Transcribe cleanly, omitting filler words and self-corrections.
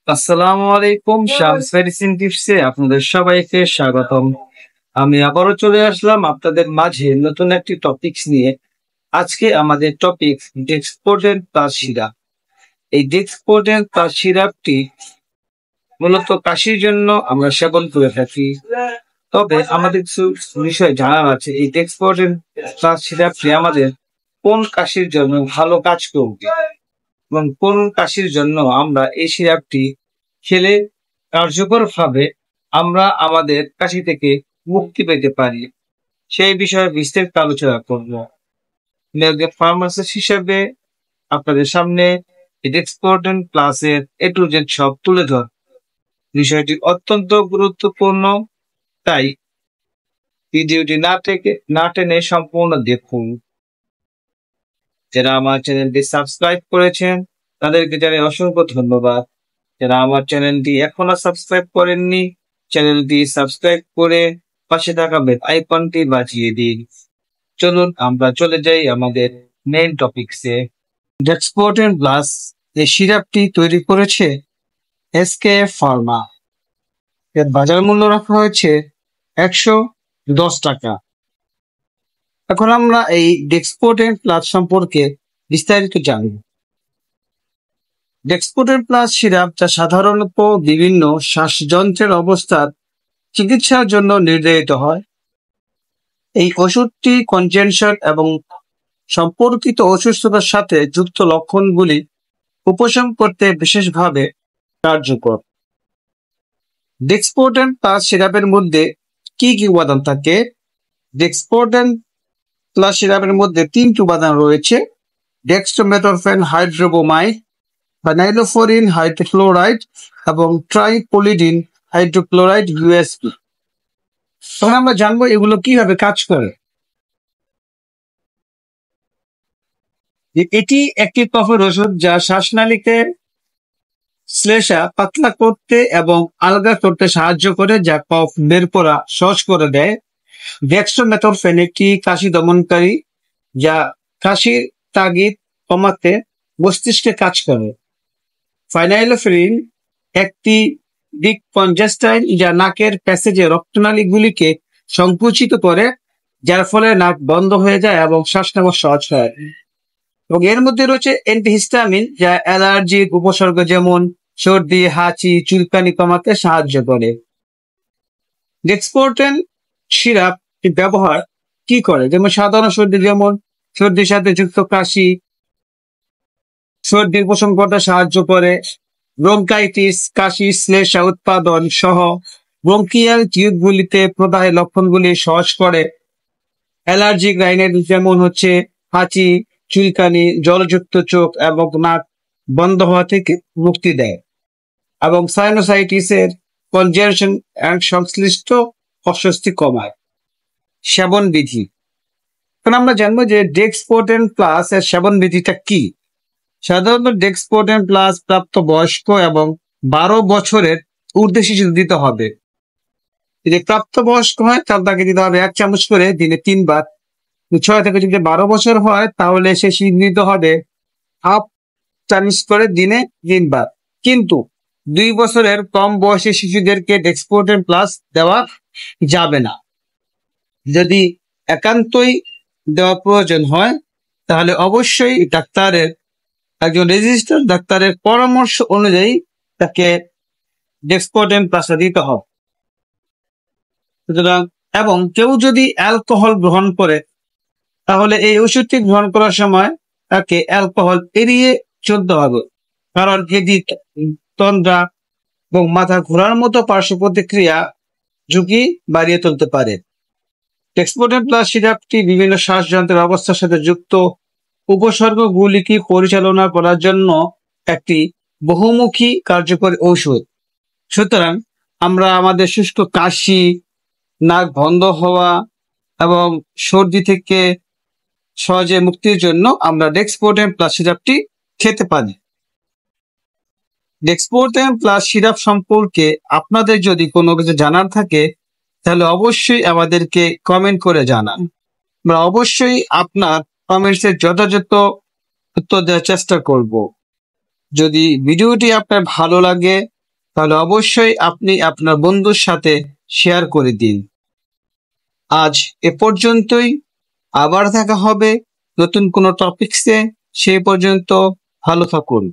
আসসালামু আলাইকুম। শামস মেডিসিন টিপসে আপনাদের সবাইকে স্বাগতম। আমি আবারও চলে আসলাম আপনাদের মাঝে নতুন একটি টপিকস নিয়ে। আজকে আমাদের টপিক ডেক্সপোডেন প্লাস সিরাপ। এই ডেক্সপোডেন প্লাস সিরাপটি মূলত কাশির জন্য আমরা সেবন করে থাকি। তবে আমাদের কিছু বিষয় জানার আছে, এই ডেক্সপোডেন প্লাস সিরাপটি আমাদের কোন কাশির জন্য ভালো কাজ করবে এবং কোন কাশির জন্য আমরা এই সিরাপটি খেলে কার্যকরভাবে আমরা আমাদের কাশি থেকে মুক্তি পেতে পারি, সেই বিষয়ে বিস্তারিত আলোচনা করব। আমি একজন ফার্মাসিস্ট হিসেবে আপনাদের সামনে ডেক্সপোডেন প্লাসের এ টু জেড সব তুলে ধর। বিষয়টি অত্যন্ত গুরুত্বপূর্ণ, তাই ভিডিওটি না টেনে সম্পূর্ণ দেখুন। যারা আমার চ্যানেলটি সাবস্ক্রাইব করেছেন তাদেরকে জানাই অসংখ্য ধন্যবাদ। যারা আমার চ্যানেলটি এখনো সাবস্ক্রাইব করেননি, চ্যানেলটি সাবস্ক্রাইব করে পাশে থাকা বেল আইকনটি বাজিয়ে দিন। চলুন আমরা চলে যাই আমাদের মেইন টপিকসে। ডেক্সপোডেন প্লাস এই সিরাপটি তৈরি করেছে এসকেএফ ফার্মা। এর বাজার মূল্য রাখা হয়েছে 110 টাকা। এখন আমরা এই ডেক্সপোডেন প্লাস সম্পর্কে বিস্তারিত জানব। ডেক্সপোডেন প্লাস সিরাপ, যা সাধারণত বিভিন্ন শ্বাসযন্ত্রের অবস্থার চিকিৎসার জন্য নির্ধারিত হয়। এই ওষুধটি কনজেনশন এবং সম্পর্কিত অসুস্থতার সাথে যুক্ত লক্ষণগুলি উপশম করতে বিশেষভাবে কার্যকর। ডেক্সপোডেন প্লাস সিরাপের মধ্যে কি কি উপাদান থাকে? ডেক্সপোডেন প্লাস সিরাপের মধ্যে 3টি উপাদান রয়েছে: ডেক্সট্রোমেথরফেন হাইড্রোবোমাইড, ভাইনাইলোফোরিন হাইড্রোক্লোরাইড এবং ট্রাইপোলিডিন হাইড্রোক্লোরাইড ইউএসপি। তখন আমরা জানবো এগুলো কিভাবে কাজ করে। এটি একটি কফের ওষুধ যা শ্বাসনালীকে শ্লেষা পাতলা করতে এবং আলগা করতে সাহায্য করে, যা কফ বের করা সহজ করে দেয়। ডেক্সট্রোমেথরফেন একটি কাশি দমনকারী যা কাশির তাগিদ কমাতে মস্তিষ্কে কাজ করে। ফাইনাইলোফেরিন একটি ডিকনজেস্টাইন যা নাকের প্যাসেজে রক্তনালীগুলিকে সংকুচিত করে, যার ফলে নাক বন্ধ হয়ে যায় এবং শ্বাস নেওয়া সহজ হয়। এবং এর মধ্যে রয়েছে অ্যান্টিহিস্টামিন, যা অ্যালার্জির উপসর্গ যেমন সর্দি, হাঁচি, চুলকানি কমাতে সাহায্য করে। ডেক্সপোডেন সিরাপ ব্যবহার কি করে? যেমন সাধারণ সর্দি, যেমন সর্দির সাথে যুক্ত কাশি, সর্দির উপশম করতে সাহায্য করে। ব্রঙ্কাইটিস, কাশি, শ্লেষা উৎপাদন সহ ব্রঙ্কিয়াল টিউবগুলিতে প্রদাহের লক্ষণগুলি সহজ করে। অ্যালার্জিক রাইনাইটিস, যেমন হচ্ছে হাঁচি, চুলকানি, জলযুক্ত চোখ এবং নাক বন্ধ হওয়া থেকে মুক্তি দেয়। এবং সাইনোসাইটিসের কনজেনশন এন্ড সংশ্লিষ্ট অস্বস্তি কমায়। সেবন বিধি। এখন আমরা জানবো যে ডেক্সপোডেন প্লাস এর সেবন বিধিটা কি। সাধারণত ডেক্সপোডেন প্লাস প্রাপ্ত বয়স্ক এবং 12 বছরের ঊর্ধ্বে শিশু দিতে হবে। যদি প্রাপ্তবয়স্ক হয় তাহলে তাকে দিতে হবে 1 চামচ করে দিনে 3 বার। 6 থেকে যদি 12 বছর হয় তাহলে সে নিতে হবে হাফ চামচ করে দিনে 3 বার। কিন্তু 2 বছরের কম বয়সী শিশুদেরকে ডেক্সপোডেন প্লাস দেওয়া যাবে না। যদি একান্তই দেওয়া প্রয়োজন হয় তাহলে অবশ্যই একজন রেজিস্টার্ড ডাক্তারের পরামর্শ অনুযায়ী তাকে ডেক্সপোডেন প্লাস দিতে হবে। সুতরাং এবং কেউ যদি অ্যালকোহল গ্রহণ করে তাহলে এই ওষুধটি গ্রহণ করার সময় তাকে অ্যালকোহল এড়িয়ে চলতে হবে, কারণ এটি তন্দ্রা এবং মাথা ঘোরার মতো পার্শ্ব প্রতিক্রিয়া ঝুঁকি বাড়িয়ে তুলতে পারে। ডেক্সপোডেন প্লাস সিরাপটি বিভিন্ন শ্বাসযন্ত্রের অবস্থার সাথে যুক্ত উপসর্গগুলিকে পরিচালনা করার জন্য একটি বহুমুখী কার্যকরী ঔষধ। সুতরাং আমরা আমাদের শুষ্ক কাশি, নাক বন্ধ হওয়া এবং সর্দি থেকে সহজে মুক্তির জন্য আমরা ডেক্সপোডেন প্লাস সিরাপটি খেতে পারি। ডেক্সপোডেন প্লাস সিরাপ সম্পর্কে আপনাদের যদি কোনো কিছু জানার থাকে তাহলে অবশ্যই আমাদেরকে কমেন্ট করে জানান। আমরা অবশ্যই আপনার কমেন্টসের যথাযথ উত্তর দেওয়ার চেষ্টা করব। যদি ভিডিওটি আপনার ভালো লাগে তাহলে অবশ্যই আপনি আপনার বন্ধুর সাথে শেয়ার করে দিন। আজ এ পর্যন্তই, আবার দেখা হবে নতুন কোনো টপিকসে। সেই পর্যন্ত ভালো থাকুন।